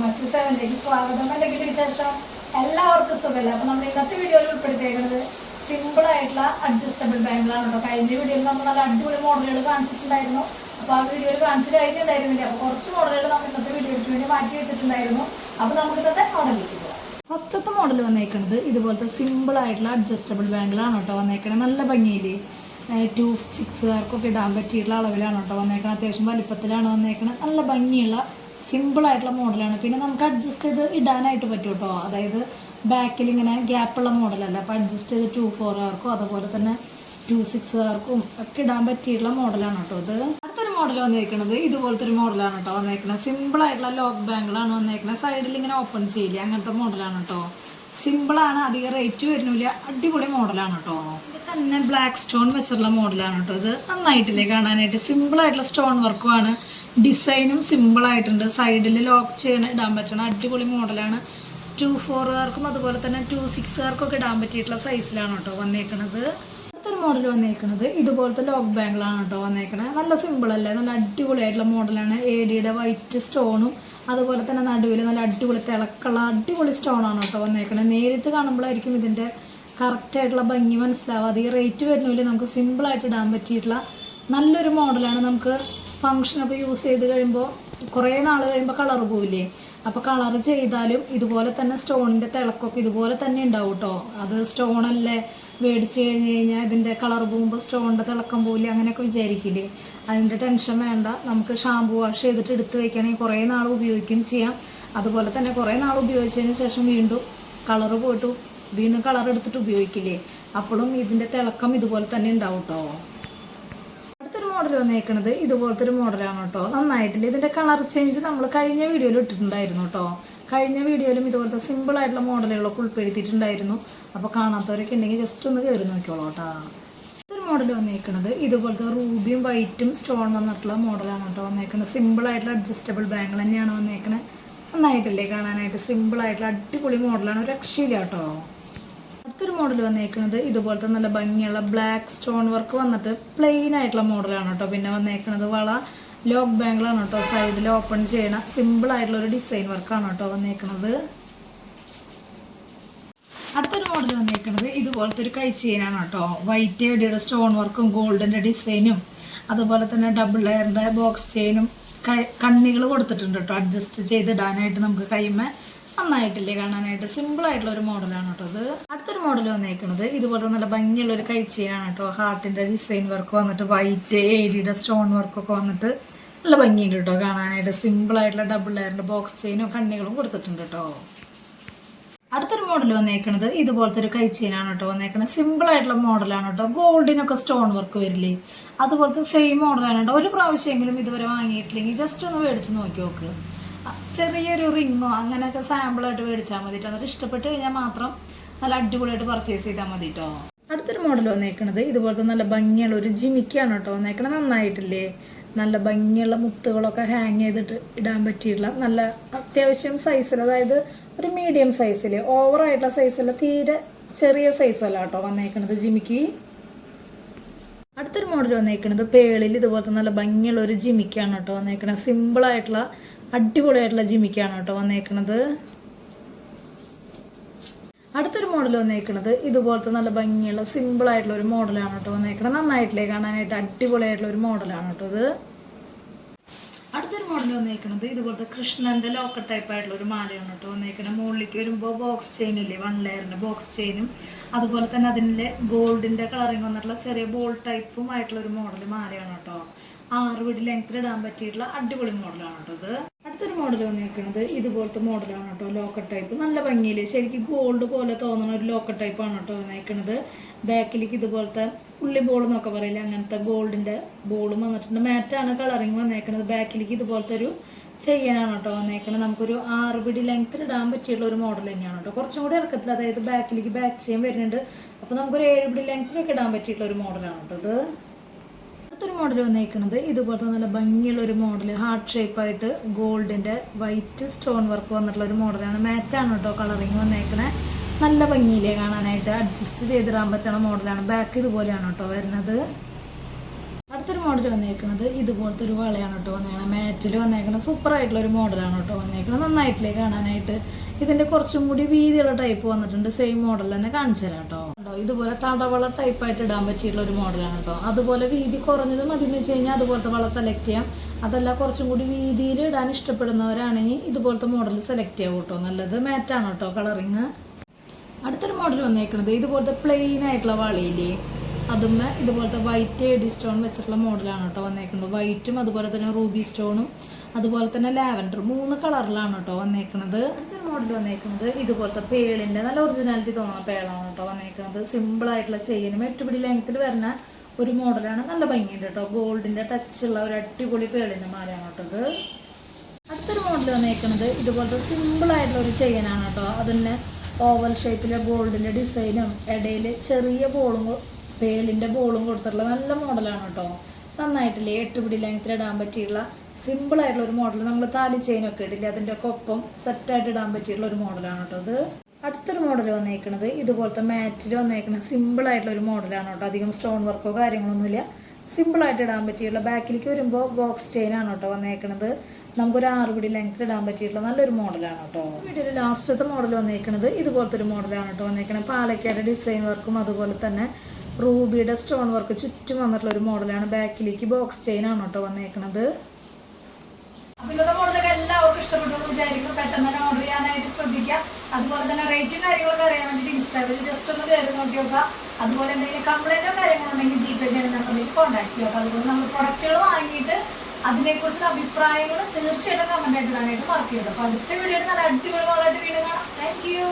മറ്റു സെവനിലേക്ക് സ്വാഗതം. എന്തെങ്കിലും വിശേഷം? എല്ലാവർക്കും സുഖമല്ല. അപ്പോൾ നമ്മൾ ഇന്നത്തെ വീഡിയോയിൽ ഉൾപ്പെടുത്തിയേക്കുന്നത് സിമ്പിളായിട്ടുള്ള അഡ്ജസ്റ്റബിൾ ബാങ്കിളാണ് കേട്ടോ. കഴിഞ്ഞ വീഡിയോയിൽ നമ്മൾ നല്ല അടിപൊളി മോഡലുകൾ കാണിച്ചിട്ടുണ്ടായിരുന്നു. അപ്പോൾ ആ വീഡിയോയിൽ കാണിച്ചു കഴിഞ്ഞിട്ടുണ്ടായിരുന്നില്ല. അപ്പോൾ കുറച്ച് മോഡലുകൾ നമ്മൾ ഇന്നത്തെ വീഡിയോയ്ക്ക് വേണ്ടി മാറ്റി വെച്ചിട്ടുണ്ടായിരുന്നു. അപ്പോൾ നമുക്ക് ഇന്നത്തെ മോഡലിലേക്ക് പോകാം. ഫസ്റ്റത്തെ മോഡൽ വന്നേക്കുന്നത് ഇതുപോലത്തെ സിമ്പിളായിട്ടുള്ള അഡ്ജസ്റ്റബിൾ ബാങ്കിളാണ് കേട്ടോ വന്നേക്കണത്. നല്ല ഭംഗിയിൽ 2-6കാർക്കൊക്കെ ഇടാൻ പറ്റിയിട്ടുള്ള അളവിലാണ് കേട്ടോ വന്നേക്കുന്നത്. അത്യാവശ്യം വലിപ്പത്തിലാണ് വന്നേക്കുന്നത്. നല്ല ഭംഗിയുള്ള സിമ്പിളായിട്ടുള്ള മോഡലാണ്. പിന്നെ നമുക്ക് അഡ്ജസ്റ്റ് ചെയ്ത് ഇടാനായിട്ട് പറ്റും കേട്ടോ. അതായത് ബാക്കിൽ ഇങ്ങനെ ഗ്യാപ്പുള്ള മോഡലല്ല. അപ്പോൾ അഡ്ജസ്റ്റ് ചെയ്ത് 2-4കാർക്കും അതുപോലെ തന്നെ 2-6കാർക്കും ഒക്കെ ഇടാൻ പറ്റിയിട്ടുള്ള മോഡലാണ് കേട്ടോ ഇത്. അടുത്തൊരു മോഡൽ വന്നേക്കുന്നത് ഇതുപോലത്തെ ഒരു മോഡലാണ് കേട്ടോ വന്നേക്കുന്നത്. സിമ്പിളായിട്ടുള്ള ലോക്ക് ബാങ്കിളാണ് വന്നേക്കുന്നത്. സൈഡിൽ ഇങ്ങനെ ഓപ്പൺ ചെയ്യില്ല, അങ്ങനത്തെ മോഡലാണ് കേട്ടോ. സിമ്പിളാണ്, അധികം റേറ്റ് വരുന്നില്ല, അടിപൊളി മോഡലാണ് കേട്ടോ. ഇത് തന്നെ ബ്ലാക്ക് സ്റ്റോൺ വെച്ചിട്ടുള്ള മോഡലാണ് കേട്ടോ. ഇത് നന്നായിട്ടില്ലേ കാണാനായിട്ട്. സിമ്പിളായിട്ടുള്ള സ്റ്റോൺ വർക്കുമാണ്. ഡിസൈനും സിമ്പിളായിട്ടുണ്ട്. സൈഡിൽ ലോക്ക് ചെയ്യണ ഇടാൻ പറ്റണം, അടിപൊളി മോഡലാണ്. 2-4കാർക്കും അതുപോലെ തന്നെ 2-6കാർക്കൊക്കെ ഇടാൻ പറ്റിയിട്ടുള്ള സൈസിലാണ് കേട്ടോ വന്നേക്കുന്നത്. അടുത്തൊരു മോഡൽ വന്നേക്കുന്നത് ഇതുപോലത്തെ ലോക്ക് ബാങ്കിളാണ് കേട്ടോ വന്നേക്കണത്. നല്ല സിമ്പിളല്ലേ, നല്ല അടിപൊളിയായിട്ടുള്ള മോഡലാണ്. ADയുടെ വൈറ്റ് സ്റ്റോണും അതുപോലെ തന്നെ നടുവിൽ നല്ല അടിപൊളി തിളക്കുള്ള അടിപൊളി സ്റ്റോണാണ് കേട്ടോ വന്നേക്കണത്. നേരിട്ട് കാണുമ്പോഴായിരിക്കും ഇതിൻ്റെ കറക്റ്റായിട്ടുള്ള ഭംഗി മനസ്സിലാവുക. അധികം റേറ്റ് വരുന്നില്ല, നമുക്ക് സിമ്പിളായിട്ട് ഇടാൻ പറ്റിയിട്ടുള്ള നല്ലൊരു മോഡലാണ്. നമുക്ക് ഫങ്ഷനൊക്കെ യൂസ് ചെയ്ത് കഴിയുമ്പോൾ കുറേ നാൾ കഴിയുമ്പോൾ കളർ പോവില്ലേ, അപ്പോൾ കളർ ചെയ്താലും ഇതുപോലെ തന്നെ സ്റ്റോണിൻ്റെ തിളക്കൊക്കെ ഇതുപോലെ തന്നെ ഉണ്ടാവും കേട്ടോ. അത് സ്റ്റോണല്ലേ മേടിച്ച് കഴിഞ്ഞ് കഴിഞ്ഞാൽ ഇതിൻ്റെ കളർ പോകുമ്പോൾ സ്റ്റോണിൻ്റെ തിളക്കം പോവില്ല അങ്ങനെയൊക്കെ വിചാരിക്കില്ലേ. അതിൻ്റെ ടെൻഷൻ വേണ്ട. നമുക്ക് ഷാമ്പു വാഷ് ചെയ്തിട്ട് എടുത്ത് വയ്ക്കണമെങ്കിൽ കുറേ നാൾ ഉപയോഗിക്കുകയും ചെയ്യാം. അതുപോലെ തന്നെ കുറേ നാൾ ഉപയോഗിച്ചതിന് ശേഷം വീണ്ടും കളർ പോയിട്ട് വീണ്ടും കളർ എടുത്തിട്ട് ഉപയോഗിക്കില്ലേ, അപ്പോഴും ഇതിൻ്റെ തിളക്കം ഇതുപോലെ തന്നെ ഉണ്ടാവും കേട്ടോ. അടുത്തൊരു മോഡൽ വന്നേക്കുന്നത് ഇതുപോലത്തെ ഒരു മോഡലാണ് കേട്ടോ. നന്നായിട്ടില്ല. ഇതിൻ്റെ കളർ ചേഞ്ച് നമ്മൾ കഴിഞ്ഞ വീഡിയോയിൽ ഇട്ടിട്ടുണ്ടായിരുന്നു കേട്ടോ. കഴിഞ്ഞ വീഡിയോയിലും ഇതുപോലത്തെ സിമ്പിളായിട്ടുള്ള മോഡലുകളൊക്കെ ഉൾപ്പെടുത്തിയിട്ടുണ്ടായിരുന്നു. അപ്പോൾ കാണാത്തവരൊക്കെ ഉണ്ടെങ്കിൽ ജസ്റ്റ് ഒന്ന് കയറി നോക്കിയോളൂ കേട്ടോ. അടുത്തൊരു മോഡൽ വന്നേക്കുന്നത് ഇതുപോലത്തെ റൂബിയും വൈറ്റും സ്റ്റോൺ വന്നിട്ടുള്ള മോഡലാണ് കേട്ടോ വന്നേക്കുന്നത്. സിമ്പിളായിട്ടുള്ള അഡ്ജസ്റ്റബിൾ ബാങ്കിൾ തന്നെയാണ് വന്നേക്കുന്നത്. നന്നായിട്ടില്ലേ കാണാനായിട്ട്. സിമ്പിളായിട്ടുള്ള അടിപൊളി മോഡലാണ്, ഒരു രക്ഷയില്ല കേട്ടോ. അടുത്തൊരു മോഡൽ വന്നേക്കുന്നത് ഇതുപോലത്തെ നല്ല ഭംഗിയുള്ള ബ്ലാക്ക് സ്റ്റോൺ വർക്ക് വന്നിട്ട് പ്ലെയിൻ ആയിട്ടുള്ള മോഡലാണ് കേട്ടോ. പിന്നെ വന്നേക്കുന്നത് വള ലോക്ക് ബാങ്കിളാണ് കേട്ടോ. സൈഡിൽ ഓപ്പൺ ചെയ്യണ സിമ്പിളായിട്ടുള്ള ഒരു ഡിസൈൻ വർക്കാണ് കേട്ടോ വന്നേക്കുന്നത്. അടുത്തൊരു മോഡൽ വന്നേക്കുന്നത് ഇതുപോലത്തെ ഒരു കൈ ചെയിനാണ് കേട്ടോ. വൈറ്റ് എഡിയുടെ സ്റ്റോൺ വർക്കും ഗോൾഡിൻ്റെ ഡിസൈനും അതുപോലെ തന്നെ ഡബിൾ ലെയറിൻ്റെ ബോക്സ് ചെയിനും കണ്ണികൾ കൊടുത്തിട്ടുണ്ട് കേട്ടോ. അഡ്ജസ്റ്റ് ചെയ്തിടാനായിട്ട് നമുക്ക് കൈമേ. നന്നായിട്ടില്ലേ കാണാനായിട്ട്. സിമ്പിളായിട്ടുള്ള ഒരു മോഡലാണ് കേട്ടോ ഇത്. അടുത്തൊരു മോഡൽ വന്നേക്കുന്നത് ഇതുപോലെ നല്ല ഭംഗിയുള്ള ഒരു കൈ ചെയിനാണ് കേട്ടോ. ഹാർട്ടിൻ്റെ ഡിസൈൻ വർക്ക് വന്നിട്ട് വൈറ്റ് ADയുടെ സ്റ്റോൺ വർക്കൊക്കെ വന്നിട്ട് നല്ല ഭംഗിയുണ്ട് കേട്ടോ കാണാനായിട്ട്. സിമ്പിളായിട്ടുള്ള ഡബിൾ ലെയറിൻ്റെ ബോക്സ് ചെയിനും കണ്ണികളും കൊടുത്തിട്ടുണ്ട് കേട്ടോ. അടുത്തൊരു മോഡൽ വന്നേക്കുന്നത് ഇതുപോലത്തെ ഒരു കൈ ചെയിനാണ് കേട്ടോ വന്നേക്കുന്നത്. സിമ്പിളായിട്ടുള്ള മോഡലാണ് കേട്ടോ. ഗോൾഡിനൊക്കെ സ്റ്റോൺ വർക്ക് വരില്ലേ, അതുപോലത്തെ സെയിം മോഡലാണ് കേട്ടോ. ഒരു പ്രാവശ്യമെങ്കിലും ഇതുവരെ വാങ്ങിയിട്ടില്ലെങ്കിൽ ജസ്റ്റ് ഒന്ന് മേടിച്ച് നോക്കി നോക്ക്. ചെറിയൊരു റിങ്ങോ അങ്ങനെയൊക്കെ സാമ്പിളായിട്ട് മേടിച്ചാൽ മതി കേട്ടോ. എന്നിട്ട് ഇഷ്ടപ്പെട്ട് കഴിഞ്ഞാൽ മാത്രം നല്ല അടിപൊളിയായിട്ട് പർച്ചേസ് ചെയ്താൽ മതി കേട്ടോ. അടുത്തൊരു മോഡൽ വന്നേക്കുന്നത് ഇതുപോലത്തെ നല്ല ഭംഗിയുള്ള ഒരു ജിമിക്കാണ് കേട്ടോ വന്നേക്കുന്നത്. നന്നായിട്ടില്ലേ, നല്ല ഭംഗിയുള്ള മുത്തുകളൊക്കെ ഹാങ് ചെയ്തിട്ട് ഇടാൻ പറ്റിയിട്ടുള്ള നല്ല അത്യാവശ്യം സൈസിൽ, അതായത് ഒരു മീഡിയം സൈസിൽ, ഓവറായിട്ടുള്ള സൈസല്ല, തീരെ ചെറിയ സൈസല്ല കേട്ടോ വന്നേക്കുന്നത് ജിമിക്ക്. അടുത്തൊരു മോഡൽ വന്നേക്കുന്നത് പേളിൽ ഇതുപോലത്തെ നല്ല ഭംഗിയുള്ള ഒരു ജിമിക്കാണ് കേട്ടോ വന്നേക്കുന്നത്. സിമ്പിളായിട്ടുള്ള അടിപൊളിയായിട്ടുള്ള ജിമിക്കാണ് കേട്ടോ വന്നേക്കുന്നത്. അടുത്തൊരു മോഡൽ വന്നേക്കുന്നത് ഇതുപോലത്തെ നല്ല ഭംഗിയുള്ള സിമ്പിളായിട്ടുള്ള ഒരു മോഡലാണ് കേട്ടോ വന്നേക്കുന്നത്. നന്നായിട്ടില്ലേ കാണാനായിട്ട്. അടിപൊളിയായിട്ടുള്ള ഒരു മോഡലാണ് കേട്ടോ ഇത്. അടുത്തൊരു മോഡൽ വന്നേക്കുന്നത് ഇതുപോലത്തെ കൃഷ്ണൻ്റെ ലോക്കറ്റ് ടൈപ്പ് ആയിട്ടുള്ള ഒരു മാലയാണ് കേട്ടോ വന്നേക്കുന്നത്. മുകളിലേക്ക് വരുമ്പോൾ ബോക്സ് ചെയിൻ ഇല്ലേ, 1 ലെയറിൻ്റെ ബോക്സ് ചെയിനും അതുപോലെ തന്നെ അതിൻ്റെ ഗോൾഡിൻ്റെ കളറിങ് വന്നിട്ടുള്ള ചെറിയ ബോൾ ടൈപ്പും ആയിട്ടുള്ള ഒരു മോഡൽ മാലയാണ് കേട്ടോ. 6 പിടി ലെങ്ത്തിൽ ഇടാൻ പറ്റിയിട്ടുള്ള അടിപൊളി മോഡലാണ് കേട്ടോ ഇത്. അടുത്തൊരു മോഡൽ വന്നേക്കുന്നത് ഇതുപോലത്തെ മോഡലാണ് കേട്ടോ. ലോക്കറ്റ് ടൈപ്പ് നല്ല ഭംഗിയിൽ ശരിക്കും ഗോൾഡ് പോലെ തോന്നുന്ന ഒരു ലോക്കറ്റ് ടൈപ്പാണ് കേട്ടോ വന്നേക്കുന്നത്. ബാക്കിലേക്ക് ഇതുപോലത്തെ പുള്ളി ബോൾ എന്നൊക്കെ പറയില്ല, അങ്ങനത്തെ ഗോൾഡിൻ്റെ ബോളും വന്നിട്ടുണ്ട്. മാറ്റാണ് കളറിങ് വന്നേക്കുന്നത്. ബാക്കിലേക്ക് ഇതുപോലത്തെ ഒരു ചെയ്യാനാണ് കേട്ടോ വന്നേക്കുന്നത്. നമുക്കൊരു 6 പിടി ലെങ്ത്തിൽ ഇടാൻ പറ്റിയുള്ള ഒരു മോഡൽ തന്നെയാണ് കേട്ടോ. കുറച്ചും കൂടി ഇറക്കത്തിൽ, അതായത് ബാക്കിലേക്ക് ബാക്ക് ചെയിൻ വരുന്നുണ്ട്. അപ്പോൾ നമുക്കൊരു 7 പിടി ലെങ്ത്തിലൊക്കെ ഇടാൻ പറ്റിയിട്ടുള്ള ഒരു മോഡലാണ് കേട്ടോ ഇത്. അടുത്തൊരു മോഡൽ വന്നേക്കുന്നത് ഇതുപോലത്തെ നല്ല ഭംഗിയുള്ള ഒരു മോഡൽ, ഹാർട്ട് ഷേപ്പായിട്ട് ഗോൾഡിൻ്റെ വൈറ്റ് സ്റ്റോൺ വർക്ക് വന്നിട്ടുള്ള ഒരു മോഡലാണ്. മാറ്റാണ് കേട്ടോ കളറിങ് വന്നേക്കണേ. നല്ല ഭംഗിയിലേ കാണാനായിട്ട്. അഡ്ജസ്റ്റ് ചെയ്തിടാൻ പറ്റുന്ന മോഡലാണ്. ബാക്ക് ഇതുപോലെയാണ് കേട്ടോ വരുന്നത്. അടുത്തൊരു മോഡൽ വന്നേക്കുന്നത് ഇതുപോലത്തെ ഒരു വളയാണ് കേട്ടോ വന്നേക്കണം. മാറ്റിൽ വന്നേക്കണം സൂപ്പറായിട്ടുള്ള ഒരു മോഡലാണ് കേട്ടോ വന്നേക്കണം. നന്നായിട്ടില്ലേ കാണാനായിട്ട്. ഇതിൻ്റെ കുറച്ചും കൂടി വീതിയുള്ള ടൈപ്പ് വന്നിട്ടുണ്ട്. സെയിം മോഡൽ തന്നെ കാണിച്ചു തരാം കേട്ടോ. ഇതുപോലെ തടവള ടൈപ്പായിട്ട് ഇടാൻ പറ്റിയിട്ടുള്ള ഒരു മോഡലാണ് കേട്ടോ. അതുപോലെ വീതി കുറഞ്ഞത് മതി എന്ന് വെച്ച് കഴിഞ്ഞാൽ അതുപോലത്തെ വള സെലക്ട് ചെയ്യാം. അതല്ല കുറച്ചും കൂടി വീതിയിൽ ഇടാൻ ഇഷ്ടപ്പെടുന്നവരാണെങ്കിൽ ഇതുപോലത്തെ മോഡൽ സെലക്ട് ചെയ്യാം കേട്ടോ. നല്ലത് മാറ്റാണ് കേട്ടോ കളറിങ്. അടുത്തൊരു മോഡൽ വന്നേക്കുന്നത് ഇതുപോലത്തെ പ്ലെയിൻ ആയിട്ടുള്ള വളയില്ലേ, അതും ഇതുപോലത്തെ വൈറ്റ് എഡി സ്റ്റോൺ വെച്ചിട്ടുള്ള മോഡലാണ് കേട്ടോ വന്നേക്കുന്നത്. വൈറ്റും അതുപോലെ തന്നെ റൂബി സ്റ്റോണും അതുപോലെ തന്നെ ലാവൻഡർ 3 കളറിലാണ് കേട്ടോ വന്നേക്കുന്നത്. അടുത്തൊരു മോഡൽ വന്നേക്കുന്നത് ഇതുപോലത്തെ പേളിൻ്റെ നല്ല ഒറിജിനാലിറ്റി തോന്നുന്ന പേളാണ് കേട്ടോ വന്നേക്കുന്നത്. സിമ്പിളായിട്ടുള്ള ചെയിനും 8 പിടി ലെങ്ത്തിൽ വരുന്ന ഒരു മോഡലാണ്. നല്ല ഭംഗിയുണ്ട് കേട്ടോ. ഗോൾഡിൻ്റെ ടച്ചുള്ള ഒരു അടിപൊളി പേളിൻ്റെ മാലയാണ് കേട്ടോ ഇത്. അടുത്തൊരു മോഡൽ വന്നേക്കുന്നത് ഇതുപോലത്തെ സിമ്പിളായിട്ടുള്ള ഒരു ചെയിനാണ് കേട്ടോ. അതിന് ഓവൽ ഷേപ്പിലെ ഗോൾഡിൻ്റെ ഡിസൈനും ഇടയിൽ ചെറിയ ബോളും പേളിൻ്റെ ബോളും കൊടുത്തിട്ടുള്ള നല്ല മോഡലാണ് കേട്ടോ. നന്നായിട്ടില്ലേ 8 പിടി ലെങ്ത്തിൽ ഇടാൻ പറ്റിയുള്ള സിമ്പിളായിട്ടുള്ള ഒരു മോഡൽ. നമ്മൾ താലി ചെയിനൊക്കെ ഇടില്ലേ അതിൻ്റെ ഒക്കെ ഒപ്പം സെറ്റായിട്ട് ഇടാൻ പറ്റിയിട്ടുള്ള ഒരു മോഡലാണ് കേട്ടോ ഇത്. അടുത്തൊരു മോഡൽ വന്നേക്കുന്നത് ഇതുപോലത്തെ മാറ്റിൽ വന്നേക്കുന്നത് സിമ്പിളായിട്ടുള്ള ഒരു മോഡലാണ് കേട്ടോ. അധികം സ്റ്റോൺ വർക്കോ കാര്യങ്ങളൊന്നുമില്ല. സിമ്പിളായിട്ട് ഇടാൻ പറ്റിയുള്ള ബാക്കിലേക്ക് വരുമ്പോൾ ബോക്സ് ചെയിനാണ് കേട്ടോ വന്നേക്കുന്നത്. നമുക്കൊരു 6 പിടി ലെങ്ത്തിൽ ഇടാൻ പറ്റിയിട്ടുള്ള നല്ലൊരു മോഡലാണ് കേട്ടോ. വീഡിയോയിൽ ലാസ്റ്റത്തെ മോഡൽ വന്നേക്കുന്നത് ഇതുപോലത്തെ ഒരു മോഡലാണ് കേട്ടോ വന്നേക്കുന്നത്. പാലക്കാട് ഡിസൈൻ വർക്കും അതുപോലെ തന്നെ റൂബിയുടെ സ്റ്റോൺ വർക്ക് ചുറ്റും വന്നിട്ടുള്ള ഒരു മോഡലാണ്. ബാക്കിലേക്ക് ബോക്സ് ചെയിനാണ് കേട്ടോ വന്നേക്കുന്നത്. അപ്പോൾ ഇന്നത്തെ മോഡലൊക്കെ എല്ലാവർക്കും ഇഷ്ടപ്പെട്ടു വിചാരിക്കുന്നു. പെട്ടെന്ന് തന്നെ ഓർഡർ ചെയ്യാനായിട്ട് ശ്രദ്ധിക്കുക. അതുപോലെ തന്നെ റേറ്റും കാര്യങ്ങളൊക്കെ അറിയാൻ വേണ്ടിയിട്ട് ഇൻസ്റ്റാഗ്രാമിൽ ജസ്റ്റ് ഒന്ന് കയറി നോക്കി നോക്കുക. അതുപോലെ എന്തെങ്കിലും കംപ്ലൈൻറ്റോ കാര്യങ്ങളുണ്ടെങ്കിൽ ജിപേ ചെയ്യുന്ന നമ്പറിലേക്ക് കോൺടാക്ട് ചെയ്യുക. അതുപോലെ നമ്മൾ പ്രൊഡക്റ്റുകൾ വാങ്ങിയിട്ട് അതിനെക്കുറിച്ചുള്ള അഭിപ്രായങ്ങൾ തീർച്ചയായിട്ടും കമൻ്റ് ആയിട്ട് ഇടാനായിട്ട് മറക്കരുത്. അപ്പോൾ അടുത്ത വീഡിയോയിൽ നല്ല അടിപൊളി മോഡലായിട്ട് വീണ്ടും കാണാം. Thank you.